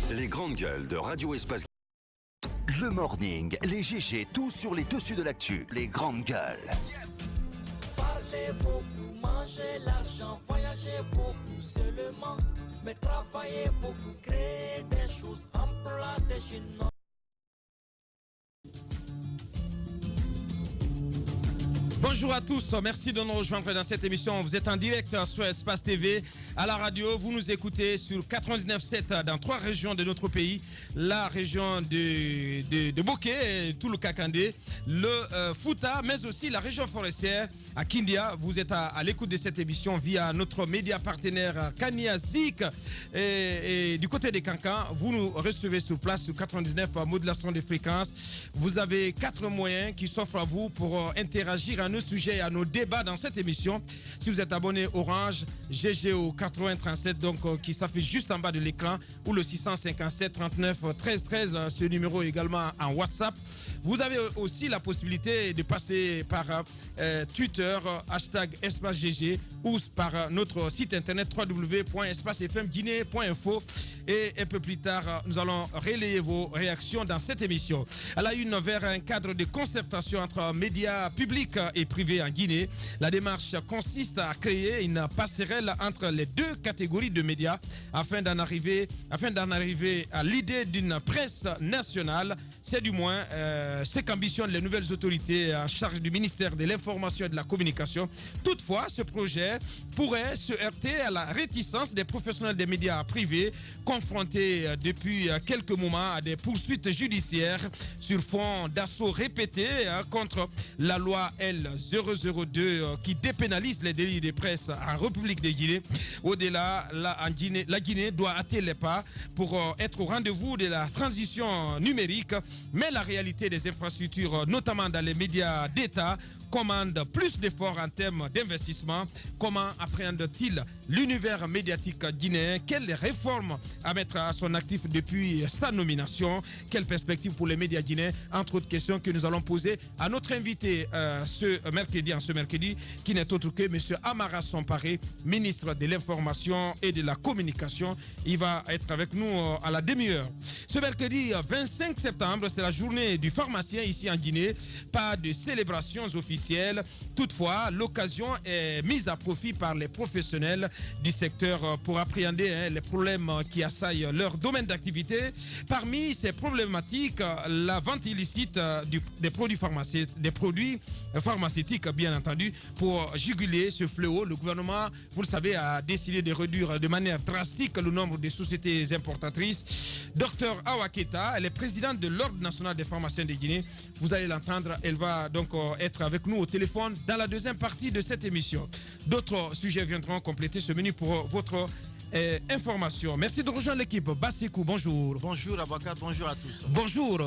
Les grandes gueules de Radio Espace. Le morning, les GG, tout sur les dessus de l'actu. Les grandes gueules. Parler beaucoup, manger l'argent, voyager beaucoup seulement, mais travailler beaucoup, créer des choses, emploi des jeunes. Bonjour à tous, merci de nous rejoindre dans cette émission. Vous êtes en direct sur Espace TV, à la radio. Vous nous écoutez sur 99.7 dans 3 régions de notre pays. La région de Boké, tout le Kakandé, le Fouta, mais aussi la région forestière à Kindia. Vous êtes à l'écoute de cette émission via notre média partenaire Kania Zik. Et du côté des Cancans, vous nous recevez sur place sur 99 par modulation de fréquences. Vous avez 4 moyens qui s'offrent à vous pour interagir à nos sujets et à nos débats dans cette émission. Si vous êtes abonné Orange, GG au 8037, donc qui s'affiche juste en bas de l'écran, ou le 657 39 13 13, ce numéro également en WhatsApp. Vous avez aussi la possibilité de passer par Twitter, hashtag EspaceGG, ou par notre site internet www.espacefmguinée.info. Et un peu plus tard, nous allons relayer vos réactions dans cette émission. À la une, vers un cadre de concertation entre médias publics et privés en Guinée. La démarche consiste à créer une passerelle entre les deux catégories de médias afin d'en arriver à l'idée d'une presse nationale. C'est du moins ce qu'ambitionnent les nouvelles autorités en charge du ministère de l'Information et de la Communication. Toutefois, ce projet pourrait se heurter à la réticence des professionnels des médias privés confrontés depuis quelques moments à des poursuites judiciaires sur fond d'assauts répétés contre la loi L002 qui dépénalise les délits de presse en République de Guinée. Au-delà, la Guinée doit hâter les pas pour être au rendez-vous de la transition numérique, mais la réalité des infrastructures, notamment dans les médias d'État, commande plus d'efforts en termes d'investissement. Comment appréhende-t-il l'univers médiatique guinéen? Quelles réformes à mettre à son actif depuis sa nomination? Quelles perspectives pour les médias guinéens? Entre autres questions que nous allons poser à notre invité ce mercredi, qui n'est autre que M. Amara Somparé, ministre de l'Information et de la Communication. Il va être avec nous à la demi-heure. Ce mercredi 25 septembre, c'est la journée du pharmacien ici en Guinée. Pas de célébrations officielles. Toutefois, l'occasion est mise à profit par les professionnels du secteur pour appréhender les problèmes qui assaillent leur domaine d'activité. Parmi ces problématiques, la vente illicite des produits pharmaceutiques, bien entendu. Pour juguler ce fléau, le gouvernement, vous le savez, a décidé de réduire de manière drastique le nombre de sociétés importatrices. Dr Awaketa, elle est présidente de l'Ordre national des pharmaciens de Guinée. Vous allez l'entendre, elle va donc être avec nous au téléphone dans la deuxième partie de cette émission. D'autres sujets viendront compléter ce menu pour votre information. Merci de rejoindre l'équipe. Bassikou, bonjour. Bonjour Abakar, bonjour à tous. Bonjour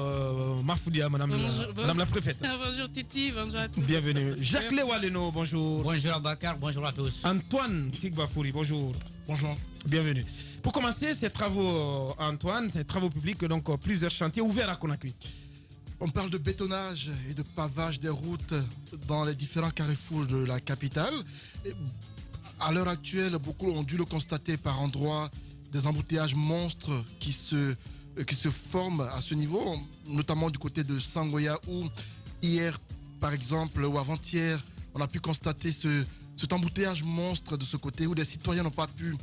Mafoudia, madame la préfète. Bonjour Titi, bonjour à tous. Bienvenue. Jacques Lewaleno, bonjour. Bonjour Abakar, bonjour à tous. Antoine Kigbafouri, bonjour. Bonjour. Bienvenue. Pour commencer ces travaux, Antoine, ces travaux publics, donc plusieurs chantiers ouverts à Conakry. On parle de bétonnage et de pavage des routes dans les différents carrefours de la capitale. Et à l'heure actuelle, beaucoup ont dû le constater par endroits, des embouteillages monstres qui se forment à ce niveau, notamment du côté de Sangoya où hier, par exemple, ou avant-hier, on a pu constater cet embouteillage monstre de ce côté où des citoyens n'ont pas pu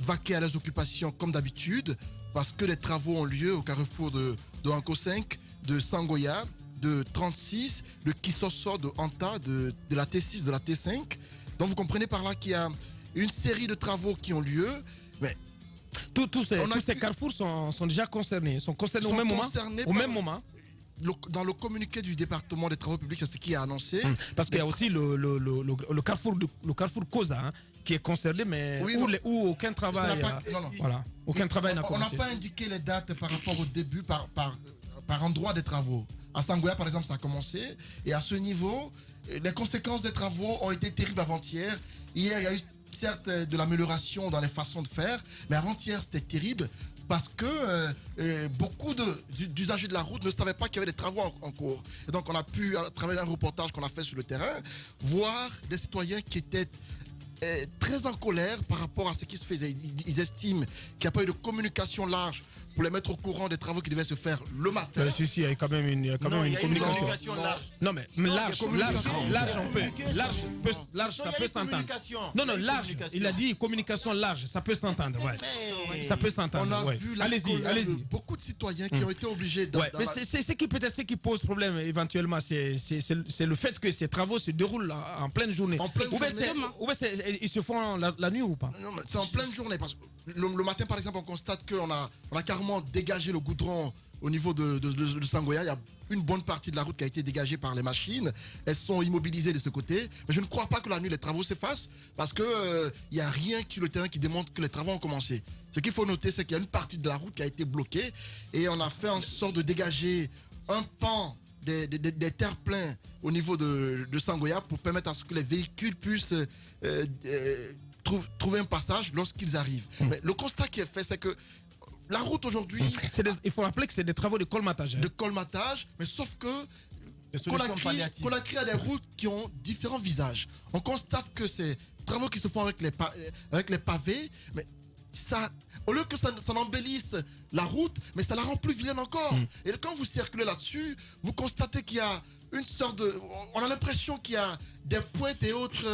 vaquer à leurs occupations comme d'habitude parce que les travaux ont lieu au carrefour de Anko 5, de Sangoya, de 36, de Kisoso, de Anta, de la T6, de la T5. Donc vous comprenez par là qu'il y a une série de travaux qui ont lieu. Mais tous ces carrefours sont déjà concernés. Sont concernés au même moment. Dans le communiqué du département des travaux publics, c'est ce qui est annoncé. Parce qu'il y a aussi le carrefour Koza qui est concerné, mais oui, où aucun travail aucun travail n'a commencé. On n'a pas indiqué les dates par rapport au début, par endroit des travaux. À Sangoya, par exemple, ça a commencé. Et à ce niveau, les conséquences des travaux ont été terribles avant-hier. Hier, il y a eu certes de l'amélioration dans les façons de faire, mais avant-hier, c'était terrible parce que beaucoup d'usagers de la route ne savaient pas qu'il y avait des travaux en cours. Et donc, on a pu, à travers un reportage qu'on a fait sur le terrain, voir des citoyens qui étaient très en colère par rapport à ce qui se faisait. Ils estiment qu'il n'y a pas eu de communication large pour les mettre au courant des travaux qui devaient se faire le matin. Si, il y a quand même une, communication. large. Non, mais large, ça peut s'entendre. Non, large, il a dit communication large, ça peut s'entendre. Ouais. Ça peut s'entendre. On a vu la allez-y. Beaucoup de citoyens qui ont été obligés de. Mais c'est ce qui pose problème éventuellement, c'est le fait que ces travaux se déroulent en pleine journée. Ou bien ils se font la nuit ou pas? Non, c'est en pleine journée. Parce que le matin, par exemple, on constate qu'on a carrément dégagé le goudron au niveau de Sangoya. Il y a une bonne partie de la route qui a été dégagée par les machines. Elles sont immobilisées de ce côté. Mais je ne crois pas que la nuit, les travaux s'effacent parce qu'il n'y a rien sur le terrain qui démontre que les travaux ont commencé. Ce qu'il faut noter, c'est qu'il y a une partie de la route qui a été bloquée et on a fait en sorte de dégager un pan des terre-pleins au niveau de Sangoya pour permettre à ce que les véhicules puissent trouver un passage lorsqu'ils arrivent. Mais le constat qui est fait, c'est que la route aujourd'hui... Il faut rappeler que c'est des travaux de colmatage. De colmatage, mais sauf que qu'on a créé des routes qui ont différents visages. On constate que ces travaux qui se font avec les pavés, mais ça, au lieu que ça embellisse la route, mais ça la rend plus vilaine encore. Et quand vous circulez là-dessus, vous constatez qu'il y a une sorte de... On a l'impression qu'il y a des pointes et autres...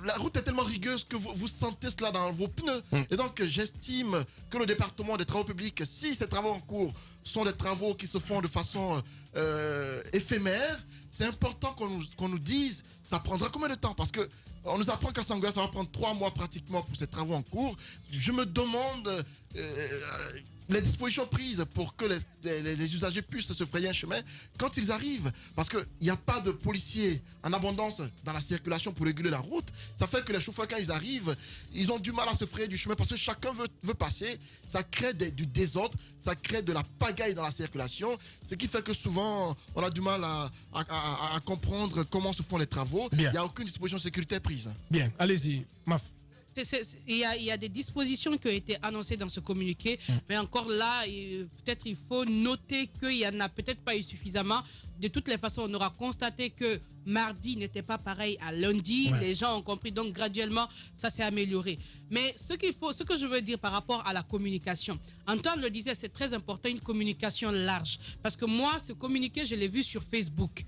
La route est tellement rigueuse que vous sentez cela dans vos pneus. Et donc j'estime que le département des travaux publics, si ces travaux en cours sont des travaux qui se font de façon éphémère, c'est important qu'on nous dise ça prendra combien de temps, parce que on nous apprend qu'à Sangoya ça va prendre 3 mois pratiquement pour ces travaux en cours. Je me demande les dispositions prises pour que les usagers puissent se frayer un chemin quand ils arrivent. Parce qu'il n'y a pas de policiers en abondance dans la circulation pour réguler la route. Ça fait que les chauffeurs, quand ils arrivent, ils ont du mal à se frayer du chemin parce que chacun veut passer. Ça crée du désordre, ça crée de la pagaille dans la circulation. Ce qui fait que souvent, on a du mal à comprendre comment se font les travaux. Il n'y a aucune disposition sécuritaire prise. Bien, allez-y, Maf. Il y a des dispositions qui ont été annoncées dans ce communiqué, mais encore là, peut-être il faut noter qu'il n'y en a peut-être pas eu suffisamment. De toutes les façons, on aura constaté que mardi n'était pas pareil à lundi. Les gens ont compris, donc graduellement, ça s'est amélioré. Mais ce que je veux dire par rapport à la communication, Antoine le disait, c'est très important, une communication large. Parce que moi, ce communiqué, je l'ai vu sur Facebook.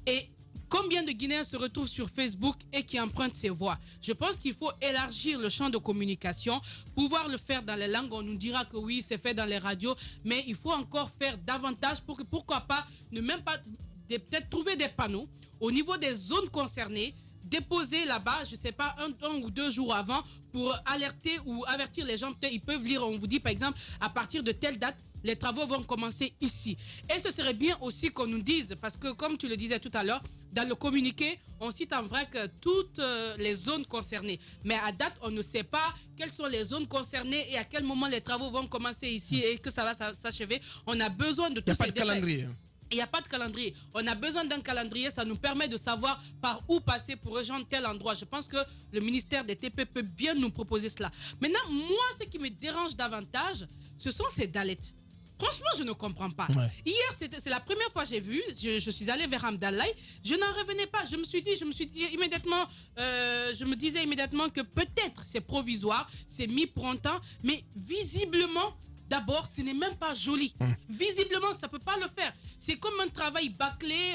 Et combien de Guinéens se retrouvent sur Facebook et qui empruntent ces voix? Je pense qu'il faut élargir le champ de communication, pouvoir le faire dans les langues. On nous dira que oui, c'est fait dans les radios, mais il faut encore faire davantage pour que, pourquoi pas, peut-être trouver des panneaux au niveau des zones concernées, déposer là-bas, je ne sais pas, un ou 2 jours avant pour alerter ou avertir les gens. Ils peuvent lire, on vous dit par exemple, à partir de telle date, les travaux vont commencer ici. Et ce serait bien aussi qu'on nous dise, parce que comme tu le disais tout à l'heure, dans le communiqué, on cite en vrai que toutes les zones concernées. Mais à date, on ne sait pas quelles sont les zones concernées et à quel moment les travaux vont commencer ici et que ça va s'achever. On a besoin de tout ça. Il n'y a pas de calendrier. Il n'y a pas de calendrier. On a besoin d'un calendrier. Ça nous permet de savoir par où passer pour rejoindre tel endroit. Je pense que le ministère des TP peut bien nous proposer cela. Maintenant, moi, ce qui me dérange davantage, ce sont ces dalettes. Franchement, je ne comprends pas. Hier, c'est la première fois que j'ai vu. Je suis allée vers Hamdallaï. Je n'en revenais pas. Je me suis dit immédiatement, je me disais immédiatement que peut-être c'est provisoire, c'est mis pour un temps, mais visiblement, d'abord, ce n'est même pas joli. Visiblement, ça ne peut pas le faire. C'est comme un travail bâclé.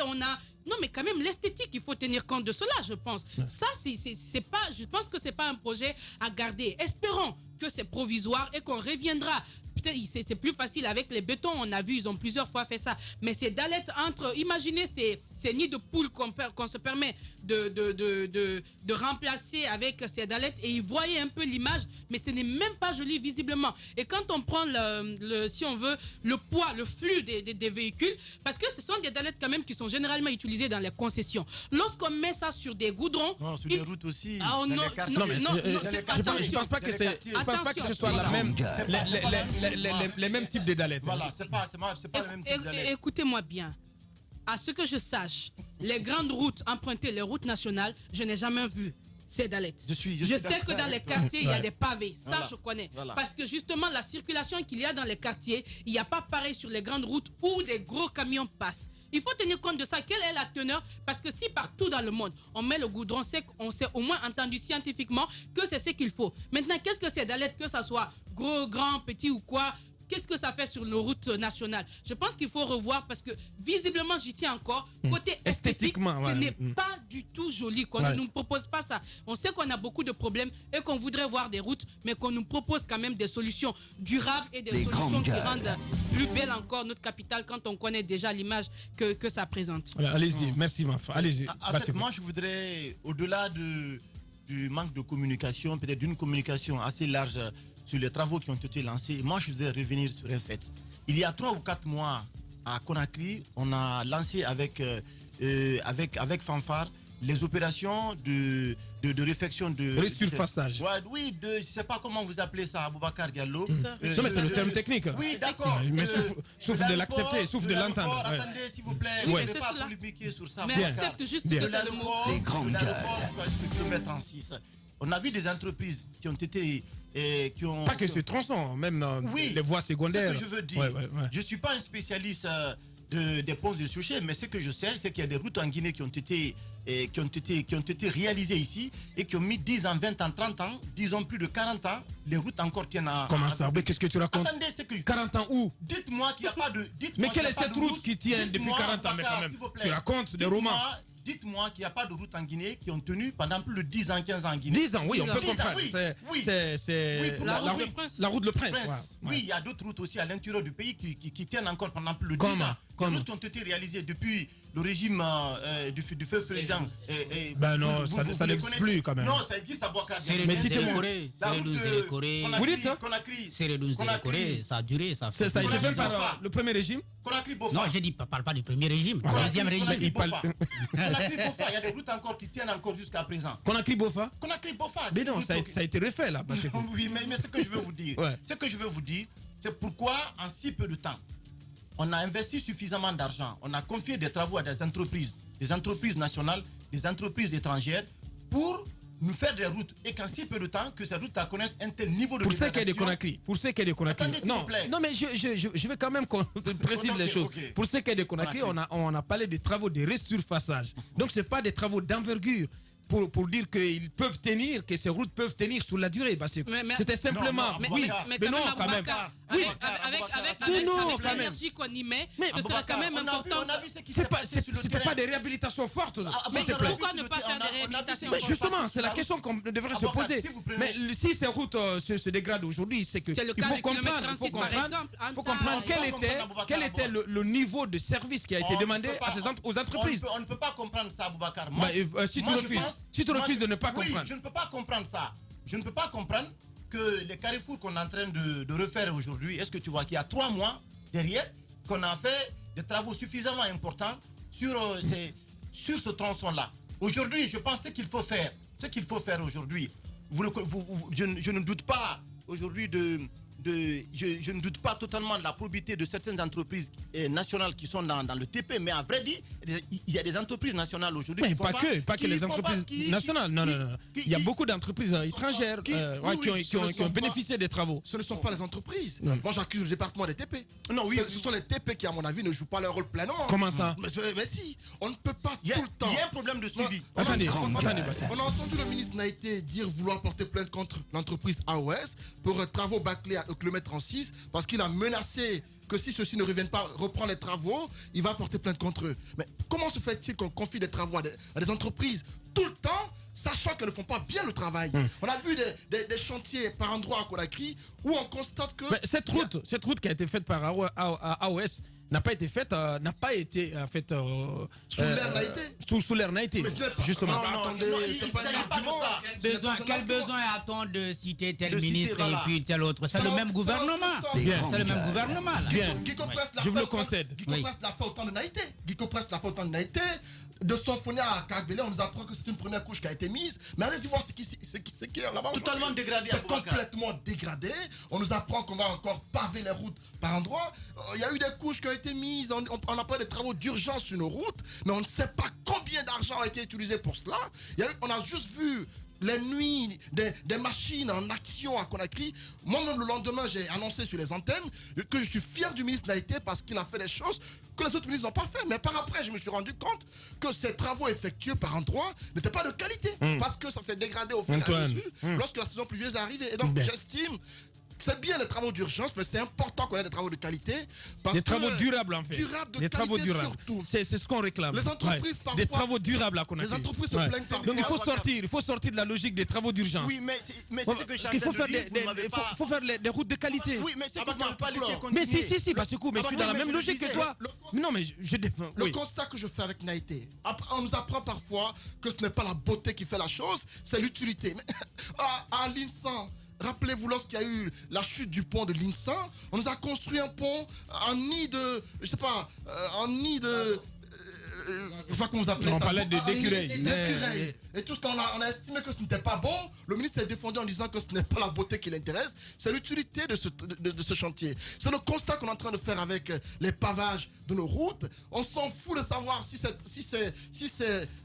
Non, mais quand même, l'esthétique, il faut tenir compte de cela, je pense. Ça, c'est pas, je pense que ce n'est pas un projet à garder. Espérons que c'est provisoire et qu'on reviendra. Peut-être c'est plus facile avec les bétons. On a vu, ils ont plusieurs fois fait ça. Mais ces dalettes imaginez ces nids de poules qu'on se permet de remplacer avec ces dalettes, et ils voyaient un peu l'image, mais ce n'est même pas joli visiblement. Et quand on prend si on veut, le poids, le flux des véhicules, parce que ce sont des dalettes quand même qui sont généralement utilisées dans les concessions. Lorsqu'on met ça sur des goudrons, non, sur des routes aussi. Non, je pense pas que ce soit la même, les mêmes types de dalettes. Voilà, c'est pas le même type de dalettes. Écoutez-moi bien. À ce que je sache, les grandes routes empruntées, les routes nationales, je n'ai jamais vu ces dalettes. Je sais que dans les quartiers, il y a des pavés. Ça, je connais. Parce que justement, la circulation qu'il y a dans les quartiers, il n'y a pas pareil sur les grandes routes où des gros camions passent. Il faut tenir compte de ça. Quelle est la teneur? Parce que si partout dans le monde, on met le goudron sec, on s'est au moins entendu scientifiquement que c'est ce qu'il faut. Maintenant, qu'est-ce que c'est d'aller, que ça soit gros, grand, petit ou quoi? Qu'est-ce que ça fait sur nos routes nationales? Je pense qu'il faut revoir parce que visiblement, j'y tiens encore. Côté esthétiquement, ce n'est pas du tout joli. Qu'on ne nous propose pas ça. On sait qu'on a beaucoup de problèmes et qu'on voudrait voir des routes, mais qu'on nous propose quand même des solutions durables et des solutions qui rendent plus belle encore notre capitale quand on connaît déjà l'image que ça présente. Allez-y, merci Mafa. Allez-y. En fait, moi, je voudrais, au-delà du manque de communication, peut-être d'une communication assez large sur les travaux qui ont été lancés, moi je voudrais revenir sur un fait. Il y a 3 ou 4 mois à Conakry, on a lancé avec fanfare les opérations de réfection de resurfaçage. Oui, je ne sais pas comment vous appelez ça, Aboubacar Diallo. Non, mais c'est le terme technique. Oui, d'accord. Mais souffle de l'accepter, souffle de l'entendre. Attendez, s'il vous plaît, Oui, je ne vais c'est pas cela. polémiquer sur ça. Mais accepte juste de que c'est le mot. l'aéroport, Les grandes jusqu'au kilomètre 36. On a vu des entreprises qui ont été... Pas que ce tronçon, même les voies secondaires. Ce que je veux dire, je ne suis pas un spécialiste des ponts de Souchet, mais ce que je sais, c'est qu'il y a des routes en Guinée qui ont été réalisées ici et qui ont mis 10 ans, 20 ans, 30 ans, disons plus de 40 ans, les routes encore tiennent à... Comment ça? Mais qu'est-ce que tu racontes? Attendez, c'est que... 40 ans où? Dites-moi qu'il n'y a pas de... Mais quelle est cette route qui tient depuis 40 ans, mais quand même? Tu racontes des romans. Dites-moi qu'il n'y a pas de route en Guinée qui ont tenu pendant plus de 10 ans, 15 ans en Guinée. 10 ans, oui, on peut comprendre. C'est la route Le Prince. Oui, il y a d'autres routes aussi à l'intérieur du pays qui tiennent encore pendant plus de 10 ans. Les routes ont été réalisées depuis le régime du feu président. Ben non, ça n'existe plus quand même. Non, ça existe à Boakar. Mais citez-moi. Vous dites Conakry. Ça a duré. Ça a été fait par le premier régime. Conakry Bofa. Non, je dis, parle pas du premier régime, du deuxième régime. Conakry Bofa, il y a des routes encore qui tiennent encore jusqu'à présent. Conakry Bofa. Conakry Bofa. Mais non, ça a été refait là. Oui, mais ce que je veux vous dire, c'est pourquoi en si peu de temps, on a investi suffisamment d'argent, on a confié des travaux à des entreprises nationales, des entreprises étrangères, pour nous faire des routes et qu'en si peu de temps que ces routes connaissent un tel niveau de pour ce qui est de Conakry. Attendez, non, mais je vais quand même qu'on précise les choses. Okay. Pour ce qui est de Conakry, on a parlé de travaux de resurfaçage. Donc ce n'est pas des travaux d'envergure. Pour dire qu'ils peuvent tenir, que ces routes peuvent tenir sur la durée. C'était simplement. Mais non, quand même. Oui, avec l'énergie qu'on y met, ce serait quand même important. C'était pas des réhabilitations fortes. Mais pourquoi ne pas faire des réhabilitations fortes? Justement, c'est la question qu'on devrait se poser. Mais si ces routes se dégradent aujourd'hui, c'est que il faut comprendre quel était le niveau de service qui a été demandé aux entreprises. On ne peut pas comprendre ça, Aboubacar. Si tu refuses de ne pas comprendre. Oui, je ne peux pas comprendre ça. Je ne peux pas comprendre que les carrefours qu'on est en train de refaire aujourd'hui, est-ce que tu vois qu'il y a 3 mois derrière, qu'on a fait des travaux suffisamment importants sur ce tronçon-là. Aujourd'hui, je pense ce qu'il faut faire aujourd'hui, je ne doute pas aujourd'hui je ne doute pas totalement de la probité de certaines entreprises nationales qui sont dans le TP, mais à vrai dire, il y a des entreprises nationales aujourd'hui. Mais pas que les entreprises nationales. Non. Il y a beaucoup d'entreprises étrangères qui ont bénéficié des travaux. Ce ne sont pas les entreprises. Moi, j'accuse le département des TP. Non, oui, ce sont les TP qui, à mon avis, ne jouent pas leur rôle pleinement. Comment ça? Mais si, on ne peut pas tout le temps. Il y a un problème de suivi. Attendez, on a entendu le ministre Naïté dire vouloir porter plainte contre l'entreprise AOS pour travaux bâclés au kilomètre 36 parce qu'il a menacé que si ceux-ci ne reviennent pas reprendre les travaux, il va porter plainte contre eux. Mais comment se fait-il qu'on confie des travaux à des entreprises tout le temps, sachant qu'elles ne font pas bien le travail? On a vu des chantiers par endroits à Conakry où on constate que... Mais cette route qui a été faite par AOS n'a pas été faite en fait sous l'ère Naïté. Sous l'ère Naïté, justement. Attendez, c'est pas quel besoin a-t-on de citer tel ministre et puis tel autre? C'est le même gouvernement. C'est le même gouvernement. Je vous le concède. Guico Presse l'a fait autant de Naïté. Guico Presse l'a fait autant de Naïté. De Sonfonia à Kagbele, on nous apprend que c'est une première couche qui a été mise. Mais allez-y voir ce qui est là-bas. Totalement dégradé. C'est complètement dégradé. On nous apprend qu'on va encore paver les routes par endroits. Il y a eu des couches qui ont été mises. On a pas des travaux d'urgence sur nos routes. Mais on ne sait pas combien d'argent a été utilisé pour cela. On a juste vu les nuits, des machines en action à Conakry. Moi-même, le lendemain, j'ai annoncé sur les antennes que je suis fier du ministre Naïté parce qu'il a fait des choses que les autres ministres n'ont pas fait. Mais par après, je me suis rendu compte que ces travaux effectués par endroits n'étaient pas de qualité parce que ça s'est dégradé au fur et à mesure lorsque la saison pluvieuse est arrivée. Et donc, j'estime... C'est bien les travaux d'urgence, mais c'est important qu'on ait des travaux de qualité. Des travaux durables, en fait. Des travaux durables. Surtout. C'est ce qu'on réclame. Les entreprises, parfois. Des travaux durables à Conakry. Les entreprises se plaignent parfois. Donc il faut sortir de la logique des travaux d'urgence. Oui, mais c'est ce que je suis en train de dire. Il faut faire des routes de qualité. Oui, mais c'est que vous m'avez pas laissé continuer. Mais si, parce que je suis dans la même logique que toi. Non, mais je défends. Le constat que je fais avec Naïté, on nous apprend parfois que ce n'est pas la beauté qui fait la chose, c'est l'utilité. À l'INSA, rappelez-vous, lorsqu'il y a eu la chute du pont de l'INSA, on nous a construit un pont, un nid de... Je sais pas, un nid de... je sais pas comment vous appelez ça. On parlait d'écureuils. Et tout ce qu'on a estimé que ce n'était pas bon, le ministre s'est défendu en disant que ce n'est pas la beauté qui l'intéresse, c'est l'utilité de ce chantier. C'est le constat qu'on est en train de faire avec les pavages de nos routes. On s'en fout de savoir si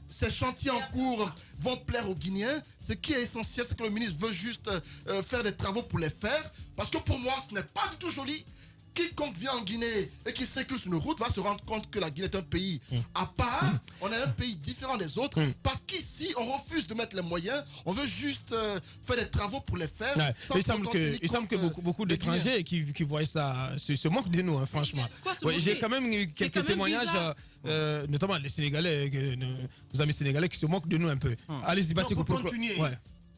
ces chantiers en cours vont plaire aux Guinéens. Ce qui est essentiel, c'est que le ministre veut juste faire des travaux pour les faire. Parce que pour moi, ce n'est pas du tout joli. Quiconque vient en Guinée et qui circule sur nos routes va se rendre compte que la Guinée est un pays à part. On est un pays différent des autres. Parce qu'ici, on refuse de mettre les moyens. On veut juste faire des travaux pour les faire. Il semble que beaucoup d'étrangers qui voient ça se moquent de nous, hein, franchement. J'ai quand même eu quelques témoignages, notamment les Sénégalais, nos amis sénégalais qui se moquent de nous un peu. Allez-y, passez pour continuer.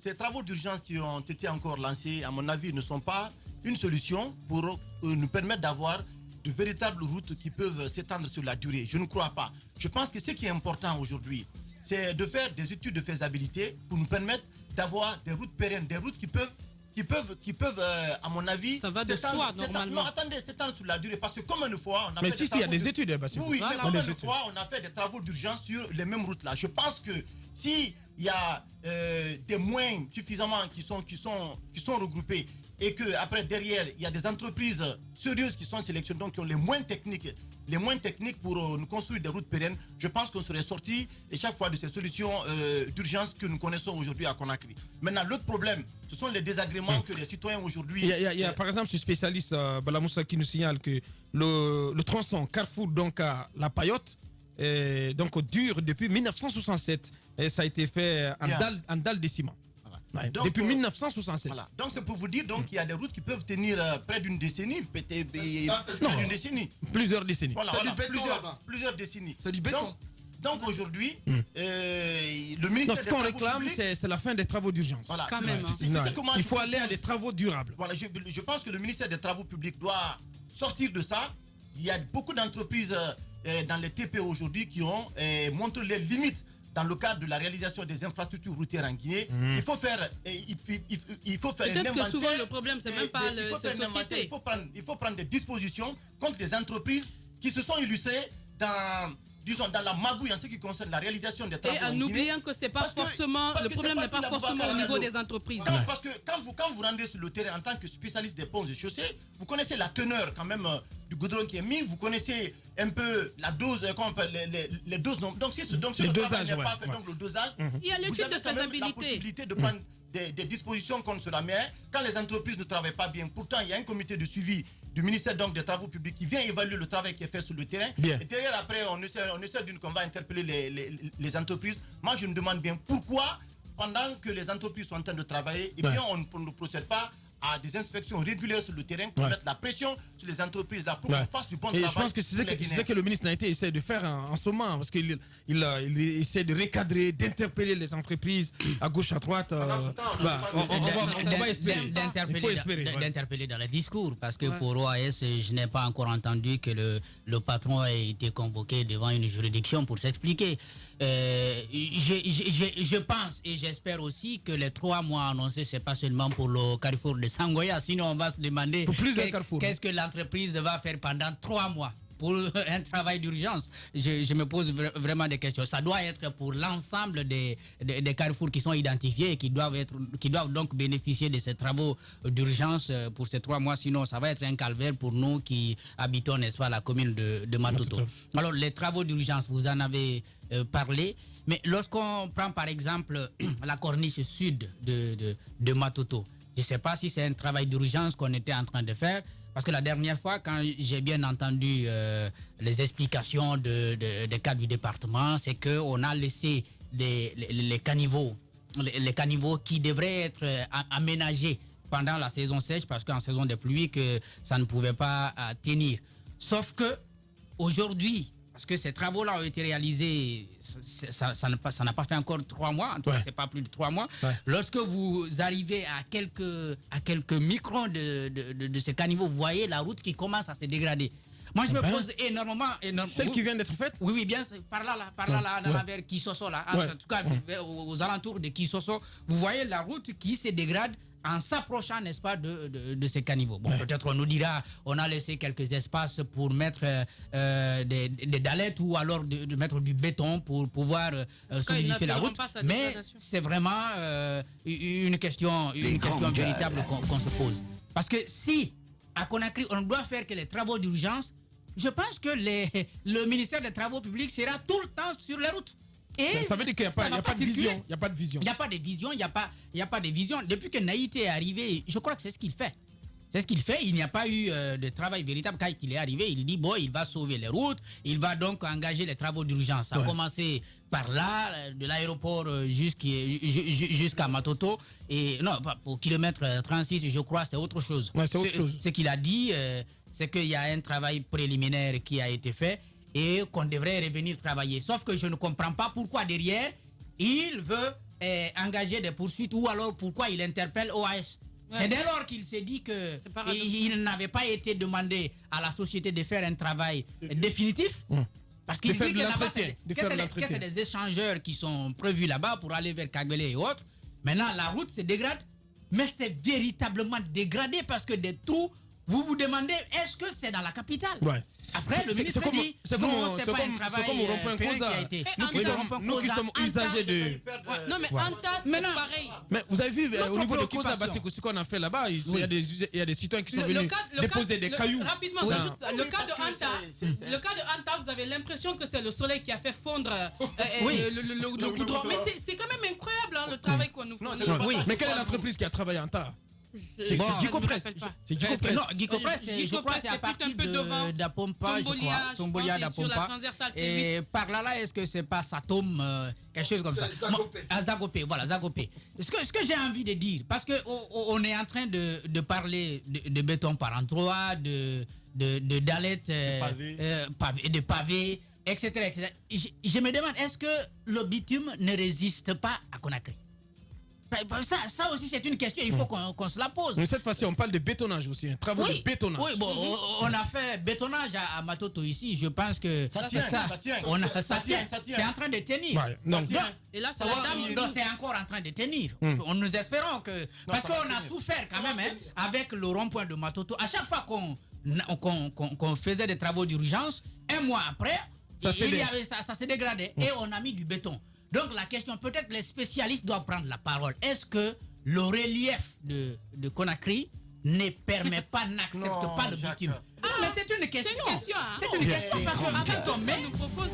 Ces travaux d'urgence qui ont été encore lancés, à mon avis, ne sont pas une solution pour nous permettre d'avoir de véritables routes qui peuvent s'étendre sur la durée. Je ne crois pas. Je pense que ce qui est important aujourd'hui, c'est de faire des études de faisabilité pour nous permettre d'avoir des routes pérennes, des routes qui peuvent, à mon avis... Ça va de soi, normalement. Non, attendez, s'étendre sur la durée. Parce que comme une fois, on a fait des travaux... Mais si, il y a des études. Oui, mais comme une fois, on a fait des travaux d'urgence sur les mêmes routes là. Je pense que si il y a des moyens suffisamment qui sont regroupés et que après derrière il y a des entreprises sérieuses qui sont sélectionnées, donc qui ont les moyens techniques pour nous construire des routes pérennes, je pense qu'on serait sorti et chaque fois de ces solutions d'urgence que nous connaissons aujourd'hui à Conakry. Maintenant, l'autre problème, ce sont les désagréments que les citoyens aujourd'hui... Il y a par exemple ce spécialiste Balamoussa qui nous signale que le tronçon Carrefour donc à La Payotte donc dure depuis 1967 et ça a été fait en dalle de ciment. Ouais, donc, depuis 1967. Voilà. Donc c'est pour vous dire qu'il y a des routes qui peuvent tenir près d'une décennie, plusieurs décennies. Voilà, c'est du béton plusieurs décennies. C'est du béton. Donc aujourd'hui, le ministère... Ce qu'on réclame, c'est la fin des travaux d'urgence. Voilà. Quand même. Il faut aller à des travaux durables. Voilà, je pense que le ministère des Travaux publics doit sortir de ça. Il y a beaucoup d'entreprises dans les TPE aujourd'hui qui ont montré les limites dans le cadre de la réalisation des infrastructures routières en Guinée. Il faut faire un inventaire. Peut-être que souvent le problème, c'est même pas ces sociétés. Il faut prendre des dispositions contre les entreprises qui se sont illustrées dans la magouille en ce qui concerne la réalisation des travaux. Et en oubliant que c'est pas forcément, le problème n'est pas forcément au niveau des entreprises. Parce que quand vous rendez sur le terrain en tant que spécialiste des ponts et chaussées, vous connaissez la teneur quand même du goudron qui est mis, vous connaissez un peu la dose, les doses. Donc si le travail n'est pas fait, donc le dosage, il y a l'étude de faisabilité. La possibilité de prendre des dispositions contre cela. Mais quand les entreprises ne travaillent pas bien, pourtant il y a un comité de suivi du ministère donc des Travaux publics qui vient évaluer le travail qui est fait sur le terrain. Bien. Et derrière après on essaie qu'on va interpeller les entreprises. Moi je me demande bien pourquoi pendant que les entreprises sont en train de travailler, et bien on ne procède pas à des inspections régulières sur le terrain pour mettre la pression sur les entreprises là pour qu'on fasse du bon travail. Et je pense que c'est ce que le ministre Naïté essaie de faire en ce moment, parce qu'il essaie de recadrer, d'interpeller les entreprises à gauche, à droite. On va espérer. D'interpeller dans les discours, parce que pour OAS, je n'ai pas encore entendu que le patron ait été convoqué devant une juridiction pour s'expliquer. Je pense et j'espère aussi que les 3 mois annoncés, c'est pas seulement pour le carrefour de Sangoya, sinon on va se demander qu'est-ce que l'entreprise va faire pendant 3 mois pour un travail d'urgence. Je me pose vraiment des questions. Ça doit être pour l'ensemble des carrefours qui sont identifiés et qui doivent donc bénéficier de ces travaux d'urgence pour ces 3 mois. Sinon, ça va être un calvaire pour nous qui habitons, n'est-ce pas, la commune de Matoto. Alors, les travaux d'urgence, vous en avez parlé. Mais lorsqu'on prend par exemple la corniche sud de Matoto, je ne sais pas si c'est un travail d'urgence qu'on était en train de faire, parce que la dernière fois, quand j'ai bien entendu les explications des cadres du département, c'est qu'on a laissé les caniveaux qui devraient être aménagés pendant la saison sèche, parce qu'en saison de pluie, que ça ne pouvait pas tenir. Sauf que aujourd'hui, parce que ces travaux-là ont été réalisés, ça n'a pas fait encore 3 mois, en tout cas, c'est pas plus de 3 mois. Ouais. Lorsque vous arrivez à quelques microns de ces caniveaux, vous voyez la route qui commence à se dégrader. Moi, je me pose énormément. Celle qui vient d'être faite? Oui, bien, par là, vers Kisoso, là. En tout cas, aux alentours de Kisoso, vous voyez la route qui se dégrade en s'approchant, n'est-ce pas, de ces caniveaux. Bon, peut-être on nous dira, on a laissé quelques espaces pour mettre des dalettes ou alors de mettre du béton pour pouvoir solidifier la route. Mais c'est vraiment une question véritable qu'on se pose. Parce que si, à Conakry, on doit faire que les travaux d'urgence, je pense que le ministère des Travaux publics sera tout le temps sur les routes. Et ça veut dire qu'il n'y a pas de vision. Il n'y a pas de vision. Il n'y a pas de vision, il n'y a pas de vision. Depuis que Naïté est arrivé, je crois que c'est ce qu'il fait. C'est ce qu'il fait. Il n'y a pas eu de travail véritable. Quand il est arrivé, il dit, bon, il va sauver les routes. Il va donc engager les travaux d'urgence. Ça a commencé par là, de l'aéroport jusqu'à Matoto. Et non, pour kilomètre 36, je crois, c'est autre chose. Ouais, c'est autre chose. Ce qu'il a dit, c'est qu'il y a un travail préliminaire qui a été fait et qu'on devrait revenir travailler. Sauf que je ne comprends pas pourquoi derrière, il veut engager des poursuites ou alors pourquoi il interpelle OAS. C'est dès lors qu'il s'est dit qu'il n'avait pas été demandé à la société de faire un travail définitif. Parce qu'il dit que là-bas, c'est des échangeurs qui sont prévus là-bas pour aller vers Kagbele et autres. Maintenant, la route se dégrade, mais c'est véritablement dégradé parce que des trous, vous vous demandez, est-ce que c'est dans la capitale? Après, le ministre dit, non, c'est pas un travail qui a été. Nous qui sommes usagers de... Non, mais Anta, c'est pareil. Mais vous avez vu, au niveau de Kosa Bassiko, ce qu'on a fait là-bas, il y a des citoyens qui sont venus déposer des cailloux. Rapidement, le cas de Anta, vous avez l'impression que c'est le soleil qui a fait fondre le goudron. Mais c'est quand même incroyable le travail qu'on nous fait. Mais quelle est l'entreprise qui a travaillé à Anta? C'est Gicopress. C'est Gicopress. Non, Gicopress, je crois que c'est à partir d'Apompa, je crois. Tombolia d'Apompa. Et par là, est-ce que c'est pas Satom, quelque chose comme ça? Zagopé, voilà, Zagopé. Ce que j'ai envie de dire, parce qu'on est en train de parler de béton par endroit, de dalettes, de pavés, etc. Je me demande, est-ce que le bitume ne résiste pas à Conakry? Ça aussi, c'est une question, il faut qu'on se la pose. Mais cette fois-ci, on parle de bétonnage aussi, travaux de bétonnage. Oui, bon, on a fait bétonnage à Matoto ici, je pense que ça tient. C'est en train de tenir. Et là, c'est la dame. Donc, c'est encore en train de tenir. Nous espérons que... Parce qu'on a souffert quand même avec le rond-point de Matoto. À chaque fois qu'on faisait des travaux d'urgence, un mois après, ça s'est dégradé et on a mis du béton. Donc la question, peut-être les spécialistes doivent prendre la parole. Est-ce que le relief de Conakry ne permet pas, n'accepte pas le bitume? Mais c'est une question. C'est une question parce que quand on met,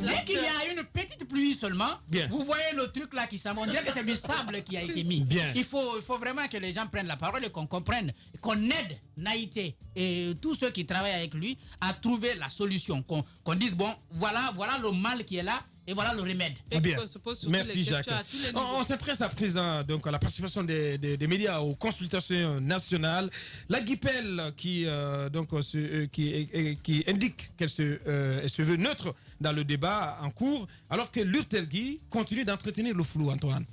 dès qu'il y a une petite pluie seulement, vous voyez le truc là qui s'en va. On dirait que c'est du sable qui a été mis. Il faut vraiment que les gens prennent la parole et qu'on comprenne, qu'on aide Naïté et tous ceux qui travaillent avec lui à trouver la solution. Qu'on dise, bon, voilà le mal qui est là. Et voilà le remède. Bien. Merci Jacques. On s'intéresse à présent donc, à la participation des médias aux consultations nationales. La Guipel qui indique qu'elle se veut neutre dans le débat en cours, alors que l'Urtelgui continue d'entretenir le flou, Antoine.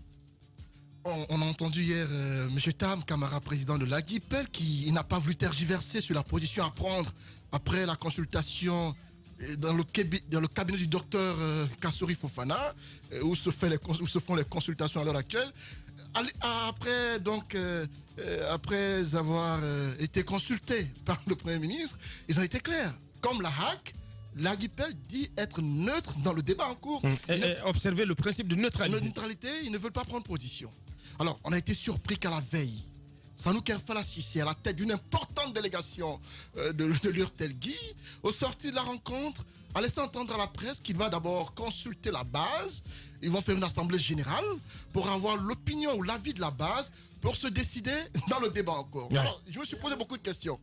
On a entendu hier M. Tam, camarade président de la Guipel, qui n'a pas voulu tergiverser sur la position à prendre après la consultation dans le cabinet du docteur Kassori Fofana, où se font les consultations à l'heure actuelle. Après avoir été consultés par le Premier ministre, ils ont été clairs. Comme la HAC, Laguipel dit être neutre dans le débat en cours. Observez le principe de neutralité. Neutralité, ils ne veulent pas prendre position. Alors, on a été surpris qu'à la veille, Sanou Kerfala Sissé, à la tête d'une importante délégation de l'Urtelgui, au sortir de la rencontre, a laissé entendre à la presse qu'il va d'abord consulter la base. Ils vont faire une assemblée générale pour avoir l'opinion ou l'avis de la base pour se décider dans le débat en cours. Ouais. Alors, je me suis posé beaucoup de questions.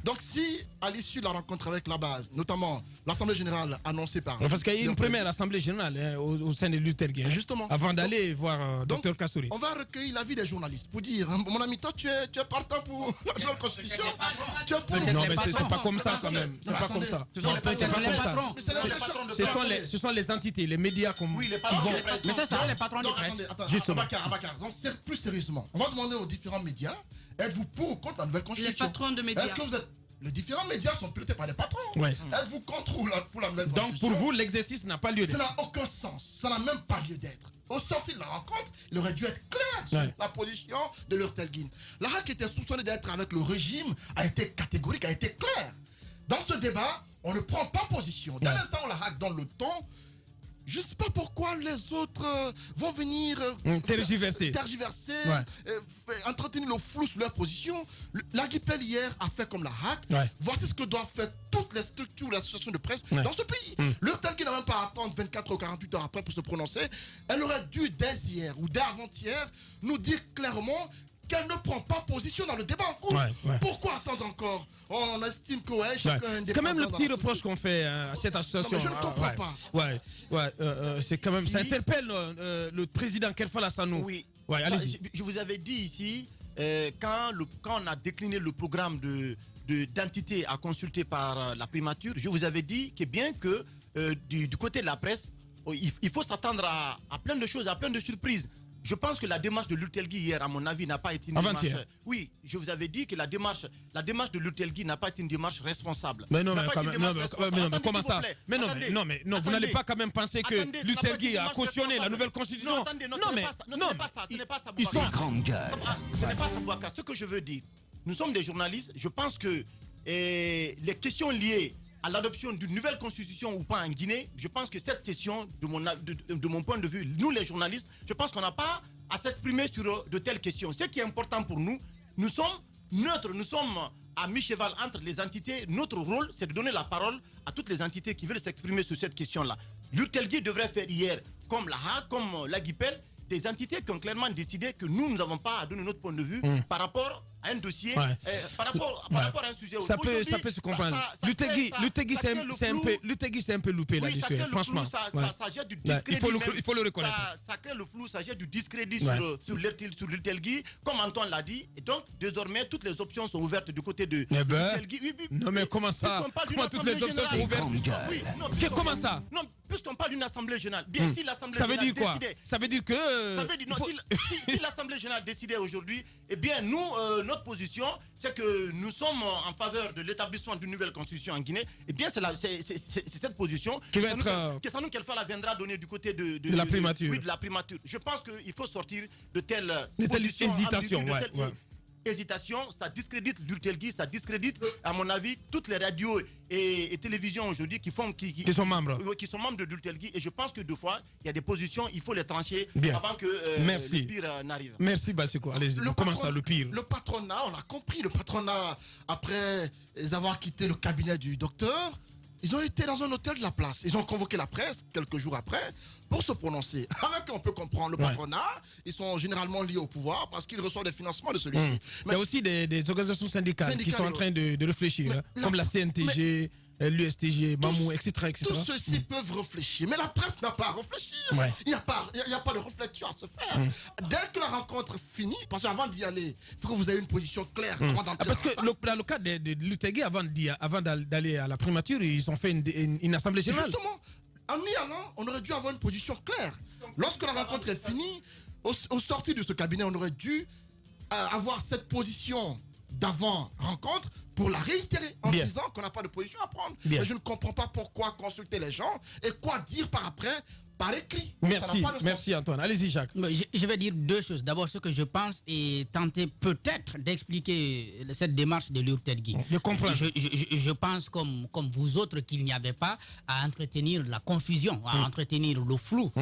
Donc si, à l'issue de la rencontre avec la base, notamment l'Assemblée Générale annoncée par... Parce qu'il y a eu une première assemblée générale au sein de l'Urtelgui. Justement. Avant d'aller voir Dr Kassouri. On va recueillir l'avis des journalistes pour dire, hein, mon ami, toi tu es partant pour la nouvelle constitution. Tu es pour... Non mais c'est pas comme ça quand même. C'est pas comme ça. Ce sont peut-être les patrons. Ce sont les entités, les médias qui vont... Mais ça sera les patrons de presse. Justement. Abakar. Donc plus sérieusement, on va demander aux différents médias, êtes-vous pour ou contre la nouvelle constitution? Les patrons de médias. Est-ce que vous êtes... Les différents médias sont pilotés par les patrons. Ouais. Êtes-vous contre ou pour la nouvelle Donc constitution? pour vous, l'exercice n'a pas lieu Ça d'être. n'a aucun sens. Ça n'a même pas lieu d'être. Au sortir de la rencontre, il aurait dû être clair sur la position de l'Urtelgui. La HAC était soupçonnée d'être avec le régime, a été catégorique, a été clair. Dans ce débat, on ne prend pas position. Dès l'instant où la HAC donne le ton, je ne sais pas pourquoi les autres vont venir tergiverser, entretenir le flou sur leur position. Laguipel hier a fait comme la HAC. Voici ce que doivent faire toutes les structures, les associations de presse dans ce pays. L'Urtelgui n'a même pas à attendre 24 ou 48 heures après pour se prononcer. Elle aurait dû dès hier ou dès avant-hier nous dire clairement qu'elle ne prend pas position dans le débat en cours. Pourquoi attendre encore? On estime que chacun... C'est quand même le petit reproche qu'on fait à cette association. Non, mais je ne comprends pas. C'est quand même... Ça interpelle le président Kerfala Sanou. Oui. Allez-y. Je vous avais dit ici, quand on a décliné le programme d'identité à consulter par la primature, je vous avais dit que bien que du côté de la presse, il faut s'attendre à plein de choses, à plein de surprises. Je pense que la démarche de l'Urtelgui hier, à mon avis, n'a pas été une démarche... Oui, je vous avais dit que la démarche de l'Urtelgui n'a pas été une démarche responsable. Mais non, mais quand même, comment ça? Mais non, vous n'allez pas quand même penser que l'Urtelgui a cautionné la nouvelle constitution. Non, attendez, ce n'est pas ça. Ce n'est pas ça. Ils sont grande gueule. Ce n'est pas ça, Boubacar. Ce que je veux dire, nous sommes des journalistes. Je pense que les questions liées à l'adoption d'une nouvelle constitution ou pas en Guinée, je pense que cette question, de mon point de vue, nous les journalistes, je pense qu'on n'a pas à s'exprimer sur de telles questions. Ce qui est important pour nous, nous sommes neutres, nous sommes à mi-cheval entre les entités. Notre rôle, c'est de donner la parole à toutes les entités qui veulent s'exprimer sur cette question-là. L'Urtelgui devrait faire hier, comme la HAC, comme Laguipel, des entités qui ont clairement décidé que nous n'avons pas à donner notre point de vue par rapport à un dossier, par rapport à un sujet. Ça peut se comprendre. L'Urtelgui, c'est un peu loupé là-dessus, franchement. Ça jette du discrédit. Il faut le reconnaître. Ça crée le flou, ça jette du discrédit sur l'Urtelgui, comme Antoine l'a dit. Et donc, désormais, toutes les options sont ouvertes du côté de l'Urtelgui. Non, mais comment ça? Comment toutes les options sont ouvertes? Comment ça? Non, puisqu'on parle d'une assemblée générale. Bien, si l'assemblée générale décidait... Ça veut dire quoi? Ça veut dire que... Si l'assemblée générale décidait aujourd'hui, eh bien, nous, notre position, c'est que nous sommes en faveur de l'établissement d'une nouvelle constitution en Guinée. Eh bien, c'est cette position que Sanou Kerfala viendra donner du côté de la primature. Oui, de la primature. Je pense qu'il faut sortir de telles hésitations. Hésitation, ça discrédite l'Urtelgui, ça discrédite, à mon avis, toutes les radios et télévisions aujourd'hui qui sont membres de l'Urtelgui. Et je pense que deux fois, il y a des positions, il faut les trancher avant que le pire n'arrive. Merci Bassiko. Allez-y, comment ça, le pire? Le patronat, on a compris, le patronat, après avoir quitté le cabinet du docteur, ils ont été dans un hôtel de la place. Ils ont convoqué la presse quelques jours après pour se prononcer. Avec on peut comprendre le patronat, ils sont généralement liés au pouvoir parce qu'ils reçoivent des financements de celui-ci. Il y a aussi des organisations syndicales qui sont en train de réfléchir, comme la CNTG, l'USTG, Mamou, etc. Tous ceux-ci peuvent réfléchir, mais la presse n'a pas à réfléchir. Il n'y a pas de réflexion à se faire. Dès que la rencontre finit, parce qu'avant d'y aller, il faut que vous ayez une position claire. Parce que dans le cas de l'UTG, avant d'aller à la primature, ils ont fait une assemblée générale. Justement, en y allant, on aurait dû avoir une position claire. Lorsque la rencontre est finie, au sortir de ce cabinet, on aurait dû avoir cette position d'avant-rencontre pour la réitérer en disant qu'on n'a pas de position à prendre. Mais je ne comprends pas pourquoi consulter les gens et quoi dire par après par écrit. Ça n'a Merci, pas de sens. merci Antoine. Allez-y Jacques. Je vais dire deux choses. D'abord, ce que je pense et tenter peut-être d'expliquer cette démarche de l'Urtelgui. De comprendre. Je pense comme vous autres qu'il n'y avait pas à entretenir la confusion, à entretenir le flou,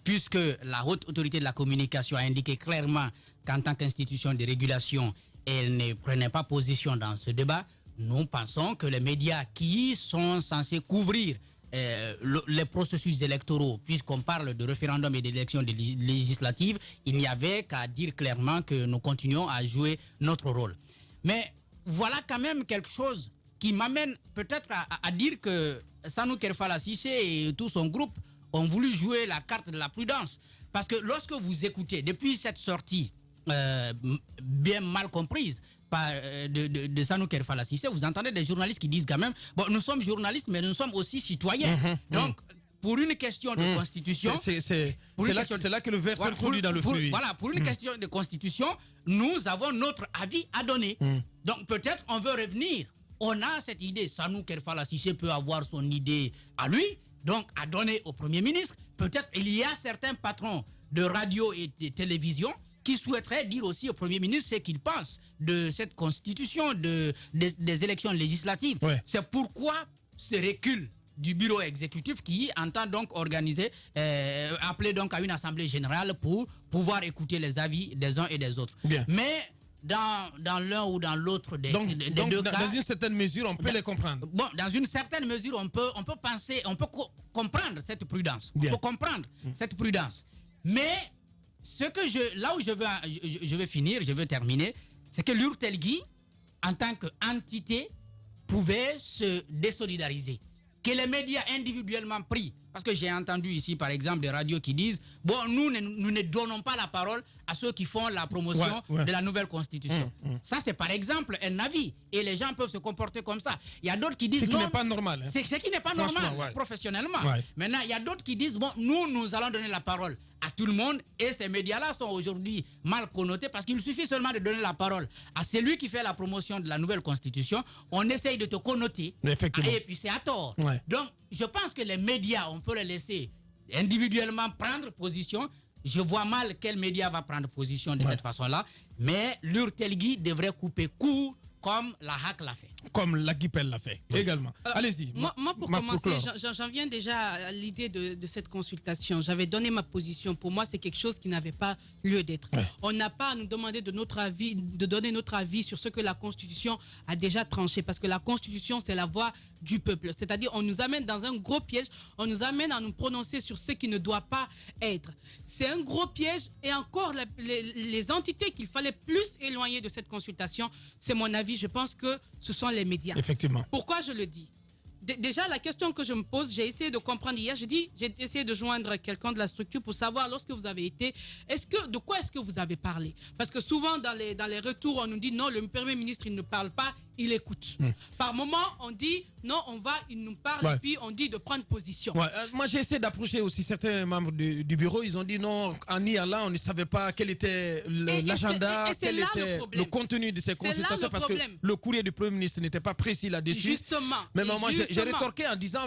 puisque la haute autorité de la communication a indiqué clairement qu'en tant qu'institution de régulation, elle ne prenait pas position dans ce débat. Nous pensons que les médias qui sont censés couvrir les processus électoraux, puisqu'on parle de référendum et d'élections législatives, il n'y avait qu'à dire clairement que nous continuons à jouer notre rôle. Mais voilà quand même quelque chose qui m'amène peut-être à dire que Sanou Kerfala Cissé et tout son groupe ont voulu jouer la carte de la prudence. Parce que lorsque vous écoutez, depuis cette sortie bien mal comprise de Sanou Kerfala Cissé, vous entendez des journalistes qui disent quand même, bon, nous sommes journalistes, mais nous sommes aussi citoyens. Donc, pour une question de constitution... C'est là que le verre s'introduit dans le fruit. Voilà, pour une question de constitution, nous avons notre avis à donner. Donc, peut-être on veut revenir. On a cette idée, Sanou Kerfala Cissé peut avoir son idée à lui, donc à donner au Premier ministre. Peut-être il y a certains patrons de radio et de télévision qui souhaiterait dire aussi au Premier ministre ce qu'il pense de cette constitution des élections législatives. Ouais. C'est pourquoi ce recul du bureau exécutif qui entend donc organiser, appeler donc à une assemblée générale pour pouvoir écouter les avis des uns et des autres. Bien. Mais dans l'un ou dans l'autre des deux cas... Dans une certaine mesure, on peut les comprendre. Bon, dans une certaine mesure, on peut penser, on peut comprendre cette prudence. Bien. On peut comprendre cette prudence. Mais là où je veux finir, je veux terminer, c'est que l'Urtelgui, en tant qu'entité, pouvait se désolidariser. Que les médias individuellement pris, parce que j'ai entendu ici par exemple des radios qui disent, bon, nous ne donnons pas la parole à ceux qui font la promotion de la nouvelle constitution. Ça c'est par exemple un avis, et les gens peuvent se comporter comme ça. Il y a d'autres qui disent Ce qui n'est pas normal. C'est ce qui n'est pas normal, professionnellement. Ouais. Maintenant, il y a d'autres qui disent, bon, nous allons donner la parole à tout le monde, et ces médias-là sont aujourd'hui mal connotés parce qu'il suffit seulement de donner la parole à celui qui fait la promotion de la nouvelle constitution. On essaye de te connoter, et puis c'est à tort. Ouais. Donc, je pense que les médias, on peut les laisser individuellement prendre position. Je vois mal quel média va prendre position de cette façon-là, mais l'Urtelgui devrait couper court comme la HAC l'a fait. Comme la Guipel l'a fait également. Allez-y. Moi, pour commencer, j'en viens déjà à l'idée de cette consultation. J'avais donné ma position. Pour moi, c'est quelque chose qui n'avait pas lieu d'être. Ouais. On n'a pas à nous demander de donner notre avis sur ce que la Constitution a déjà tranché. Parce que la Constitution, c'est la voix du peuple. C'est-à-dire, on nous amène dans un gros piège. On nous amène à nous prononcer sur ce qui ne doit pas être. C'est un gros piège. Et encore, les entités qu'il fallait plus éloigner de cette consultation, c'est mon avis. Je pense que ce sont les médias. Effectivement. Pourquoi je le dis? Déjà, la question que je me pose, j'ai essayé de comprendre hier, j'ai essayé de joindre quelqu'un de la structure pour savoir, lorsque vous avez été, de quoi est-ce que vous avez parlé? Parce que souvent, dans les retours, on nous dit non, le Premier ministre, il ne parle pas, il écoute. Par moment, on dit non, il nous parle, et puis on dit de prendre position. Moi, j'ai essayé d'approcher aussi certains membres du bureau. Ils ont dit non, en y allant, on ne savait pas quel était l'agenda, quel était le contenu de ces consultations, parce que le courrier du Premier ministre n'était pas précis là-dessus. Justement. Mais moi, j'ai rétorqué en disant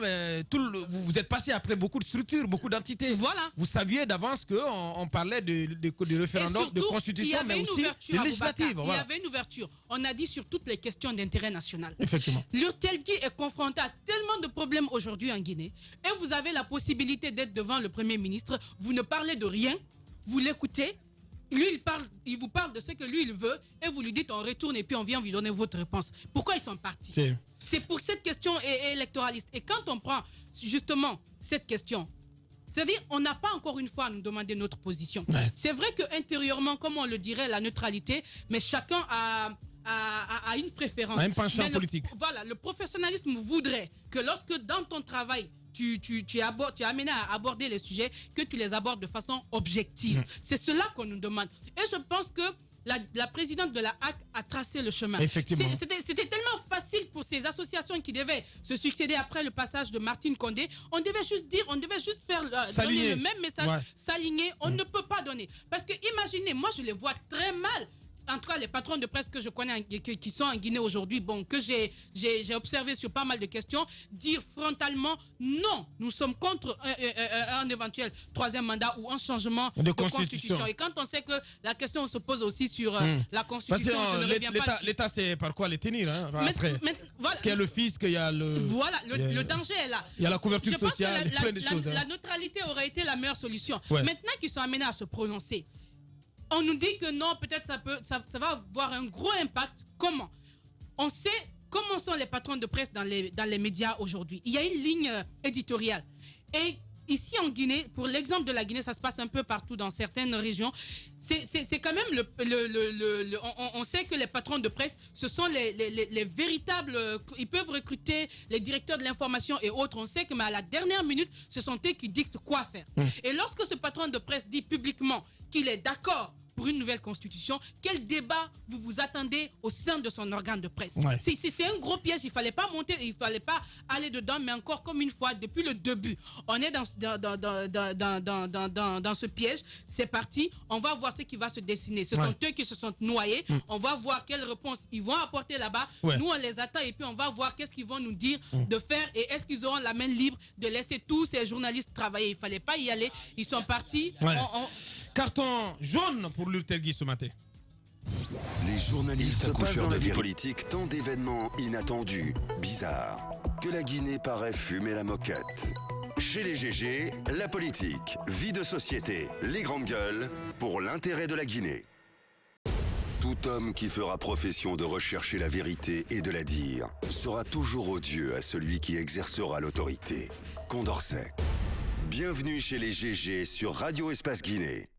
vous êtes passé après beaucoup de structures, beaucoup d'entités. Voilà. Vous saviez d'avance qu'on parlait de référendum, de constitution, mais aussi de législative. Il y avait une ouverture. On a dit sur toutes les questions d'intérêt national. Effectivement. L'Urtelgui est confronté à tellement de problèmes aujourd'hui en Guinée, et vous avez la possibilité d'être devant le Premier ministre, vous ne parlez de rien, vous l'écoutez, lui il vous parle de ce que lui il veut, et vous lui dites on retourne et puis on vient vous donner votre réponse. Pourquoi ils sont partis? C'est pour cette question électoraliste. Et quand on prend justement cette question, c'est-à-dire on n'a pas encore une fois à nous demander notre position. C'est vrai qu'intérieurement, comme on le dirait, la neutralité, mais chacun a une préférence. Un penchant politique. Voilà, le professionnalisme voudrait que lorsque dans ton travail, tu es amené à aborder les sujets, que tu les abordes de façon objective. C'est cela qu'on nous demande. Et je pense que la présidente de la HAC a tracé le chemin. Effectivement. C'était tellement facile pour ces associations qui devaient se succéder après le passage de Martine Condé. On devait juste faire donner le même message, s'aligner. On ne peut pas donner. Parce que imaginez, moi je les vois très mal. en tout cas, les patrons de presse que je connais, qui sont en Guinée aujourd'hui, bon, que j'ai observé sur pas mal de questions, dire frontalement non, nous sommes contre un éventuel troisième mandat ou un changement de constitution. Et quand on sait que la question se pose aussi sur la constitution, parce que je ne reviens pas. L'État, c'est par quoi les tenir, hein, après. Voilà. Parce qu'il y a le fisc, il y a le. Voilà, le danger est là. Il y a la couverture sociale, plein de choses. La neutralité aurait été la meilleure solution. Ouais. Maintenant qu'ils sont amenés à se prononcer, on nous dit que non, peut-être ça va avoir un gros impact. Comment? On sait comment sont les patrons de presse dans les médias aujourd'hui. Il y a une ligne éditoriale. Et ici en Guinée, pour l'exemple de la Guinée, ça se passe un peu partout dans certaines régions. C'est quand même on sait que les patrons de presse, ce sont les véritables. Ils peuvent recruter les directeurs de l'information et autres. On sait que mais à la dernière minute, ce sont eux qui dictent quoi faire. Et lorsque ce patron de presse dit publiquement qu'il est d'accord pour une nouvelle constitution, quel débat vous vous attendez au sein de son organe de presse? Ouais. C'est un gros piège, il ne fallait pas monter, il ne fallait pas aller dedans, mais encore comme une fois, depuis le début, on est dans ce piège, c'est parti, on va voir ce qui va se dessiner. Ce sont eux qui se sont noyés, on va voir quelles réponses ils vont apporter là-bas, nous on les attend et puis on va voir qu'est-ce qu'ils vont nous dire de faire et est-ce qu'ils auront la main libre de laisser tous ces journalistes travailler. Il ne fallait pas y aller, ils sont partis. Ouais. Carton jaune pour Lurtelgui ce matin. Les journalistes accoucheurs de vie politique, tant d'événements inattendus, bizarres, que la Guinée paraît fumer la moquette. Chez les GG, la politique, vie de société, les grandes gueules, pour l'intérêt de la Guinée. Tout homme qui fera profession de rechercher la vérité et de la dire sera toujours odieux à celui qui exercera l'autorité. Condorcet. Bienvenue chez les GG sur Radio Espace Guinée.